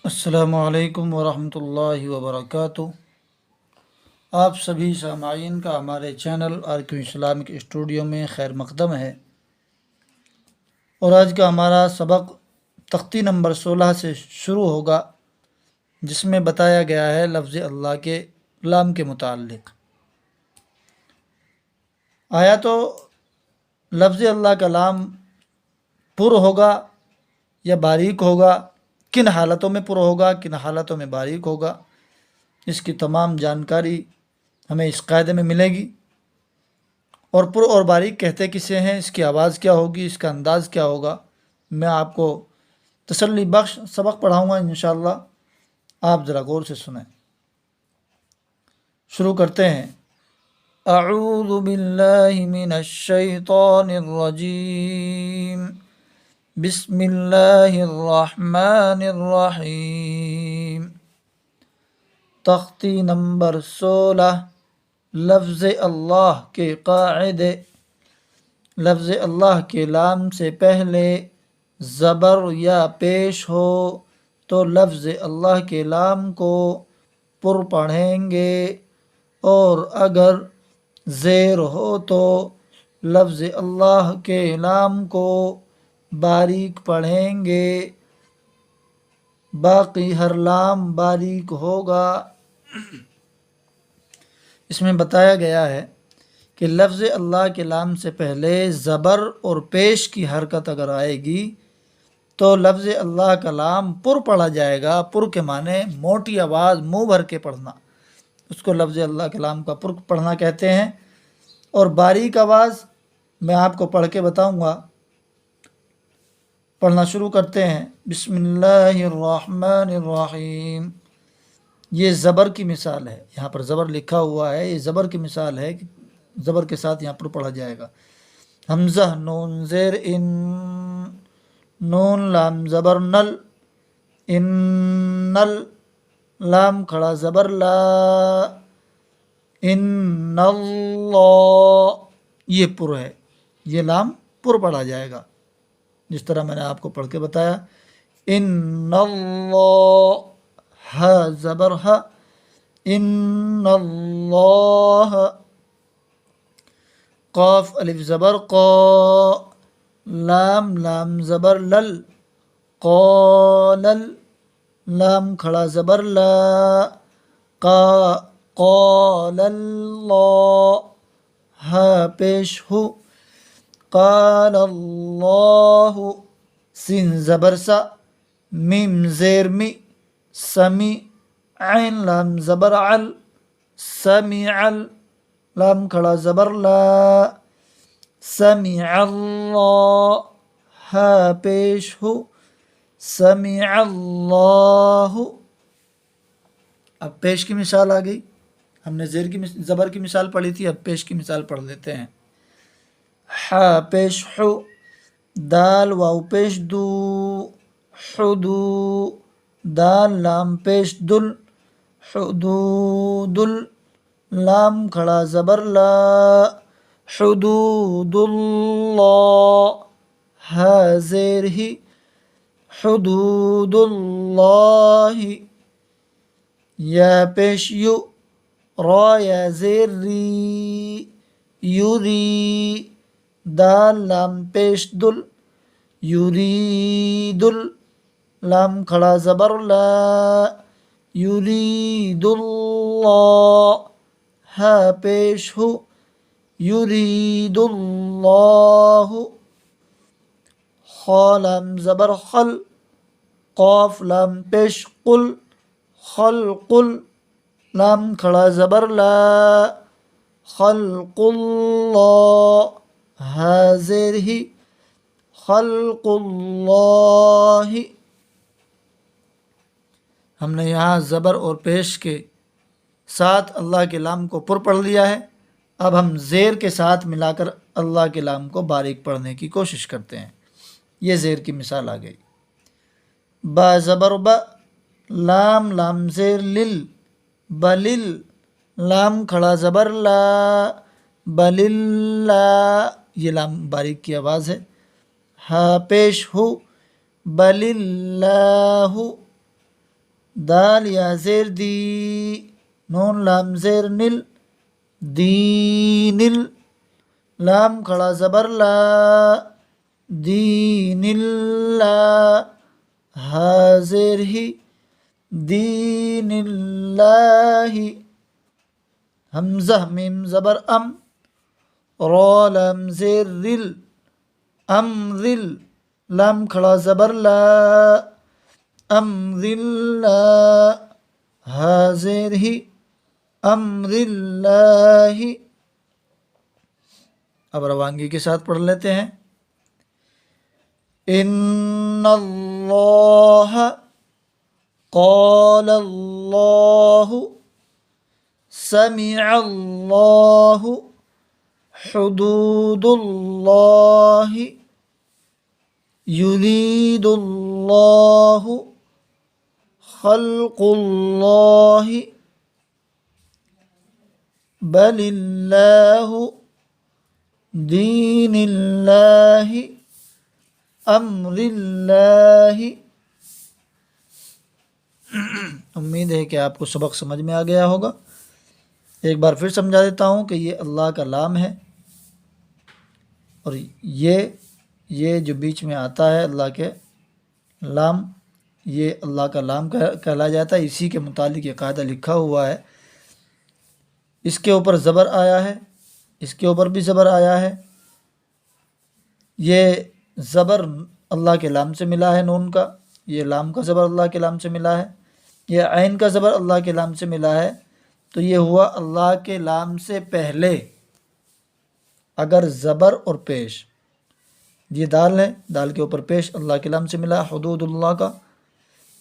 السلام علیکم ورحمۃ اللہ وبرکاتہ۔ آپ سبھی سامعین کا ہمارے چینل آرکیو اسلامک اسٹوڈیو میں خیر مقدم ہے، اور آج کا ہمارا سبق تختی نمبر 16 سے شروع ہوگا، جس میں بتایا گیا ہے لفظ اللہ کے لام کے متعلق۔ آیا تو لفظ اللہ کا لام پر ہوگا یا باریک ہوگا، کن حالتوں میں پر ہوگا، کن حالتوں میں باریک ہوگا، اس کی تمام جانکاری ہمیں اس قاعدے میں ملے گی۔ اور پر اور باریک کہتے کسے ہیں، اس کی آواز کیا ہوگی، اس کا انداز کیا ہوگا، میں آپ کو تسلی بخش سبق پڑھاؤں گا انشاءاللہ۔ آپ ذرا غور سے سنیں۔ شروع کرتے ہیں۔ اعوذ باللہ من الشیطان الرجیم، بسم اللہ الرحمن الرحیم۔ تختی نمبر 16، لفظ اللہ کے قاعدے۔ لفظ اللہ کے لام سے پہلے زبر یا پیش ہو تو لفظ اللہ کے لام کو پر پڑھیں گے، اور اگر زیر ہو تو لفظ اللہ کے لام کو باریک پڑھیں گے، باقی ہر لام باریک ہوگا۔ اس میں بتایا گیا ہے کہ لفظ اللہ کے لام سے پہلے زبر اور پیش کی حرکت اگر آئے گی تو لفظ اللہ کا لام پر پڑھا جائے گا۔ پر کے معنی موٹی آواز، منہ بھر کے پڑھنا، اس کو لفظ اللہ کے لام کا پر پڑھنا کہتے ہیں۔ اور باریک آواز میں آپ کو پڑھ کے بتاؤں گا۔ پڑھنا شروع کرتے ہیں۔ بسم اللہ الرحمن الرحیم۔ یہ زبر کی مثال ہے، یہاں پر زبر لکھا ہوا ہے، یہ زبر کی مثال ہے کہ زبر کے ساتھ یہاں پر پڑھا جائے گا۔ حمزہ نون زیر ان، نون لام زبر نل، ان نل، لام کھڑا زبر لا، ان اللہ، یہ پر ہے، یہ لام پر پڑھا جائے گا، جس طرح میں نے آپ کو پڑھ کے بتایا۔ ان اللہ، ہ زبر ہ، ان اللہ، قاف الف زبر قا، لام لام زبر لل، قالل، لام کھڑا زبر لا، قا، قال اللہ، ہ پیش ہو، قال اللہ، سین زبر سا، میم زیر می، سمی، عین لام زبر عل، سمیع، لام کھڑا زبر لا، سمیع اللہ، ہا پیش ہو، سمیع اللہ۔ اب پیش کی مثال آ گئی۔ ہم نے زبر کی مثال پڑھی تھی، اب پیش کی مثال پڑھ لیتے ہیں۔ ہا پیش ہو، دال واو پیش دو، حدو، دال لام پیش دل، حدود، لام کھڑا زبر لا، حدود اللہ، ہا زیر ہی، حدود اللہ، یا پیش یو، را یا زیر ری، یوری، دال لام پیش دل، یرید، لام کھڑا زبر لا، یرید اللہ، ہا پیش ہو، یرید اللہ، خا لام زبر خل، قاف لام پیش قل، خلق، لام کھڑا زبر لا، خلق اللہ، ہا زیر ہی، خلق اللہ۔ ہم نے یہاں زبر اور پیش کے ساتھ اللہ کے لام کو پر پڑھ لیا ہے۔ اب ہم زیر کے ساتھ ملا کر اللہ کے لام کو باریک پڑھنے کی کوشش کرتے ہیں۔ یہ زیر کی مثال آ گئی۔ با زبر با، لام لام زیر لل، بلل، لام کھڑا زبر لا، بللہ، یہ لام باریک کی آواز ہے۔ ہا پیش ہو، بللہ، دال یا زیر دی، نون لام زیر نل، دینل، لام کھڑا زبر لا، دین اللہ، ہا زیر ہی، دین اللہ، حمزہ میم زبر ام، را لام زیر رل، امر، لام کھڑا زبر لا، امر اللہ، ہا زیر ہی، امر اللہ۔ اب روانگی کے ساتھ پڑھ لیتے ہیں۔ ان اللہ، قال اللہ، سمع اللہ، حدود اللہ، یرید اللہ، خلق اللہ، بل اللہ، دین اللہ، امر اللہ۔ امید ہے کہ آپ کو سبق سمجھ میں آ گیا ہوگا۔ ایک بار پھر سمجھا دیتا ہوں کہ یہ اللہ کا لام ہے، اور یہ جو بیچ میں آتا ہے اللہ کے لام، یہ اللہ کا لام کہلا جاتا ہے۔ اسی کے متعلق یہ قاعدہ لکھا ہوا ہے۔ اس کے اوپر زبر آیا ہے، اس کے اوپر بھی زبر آیا ہے۔ یہ زبر اللہ کے لام سے ملا ہے، نون کا، یہ لام کا زبر اللہ کے لام سے ملا ہے، یہ عین کا زبر اللہ کے لام سے ملا ہے۔ تو یہ ہوا اللہ کے لام سے پہلے اگر زبر اور پیش، یہ دال ہے، دال کے اوپر پیش اللہ کے لام سے ملا ہے، حدود اللہ کا،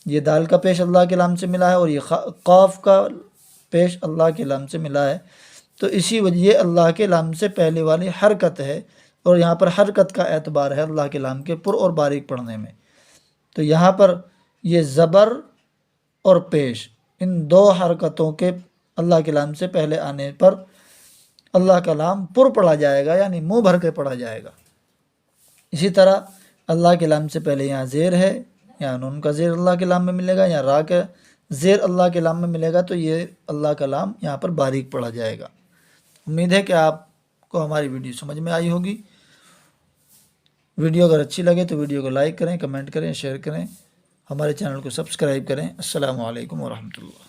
یہ دال کا پیش اللہ کے لام سے ملا ہے، اور یہ قاف کا پیش اللہ کے لام سے ملا ہے۔ تو اسی وجہ یہ اللہ کے لام سے پہلے والی حرکت ہے، اور یہاں پر حرکت کا اعتبار ہے اللہ کے لام کے پر اور باریک پڑھنے میں۔ تو یہاں پر یہ زبر اور پیش، ان دو حرکتوں کے اللہ کے لام سے پہلے آنے پر اللہ کا لام پر پڑھا جائے گا، یعنی منہ بھر کے پڑھا جائے گا۔ اسی طرح اللہ کے لام سے پہلے یہاں زیر ہے، یہاں نون کا زیر اللہ کے لام میں ملے گا، یہاں را کا زیر اللہ کے لام میں ملے گا، تو یہ اللہ کا لام یہاں پر باریک پڑھا جائے گا۔ امید ہے کہ آپ کو ہماری ویڈیو سمجھ میں آئی ہوگی۔ ویڈیو اگر اچھی لگے تو ویڈیو کو لائک کریں، کمنٹ کریں، شیئر کریں، ہمارے چینل کو سبسکرائب کریں۔ السلام علیکم ورحمۃ اللہ۔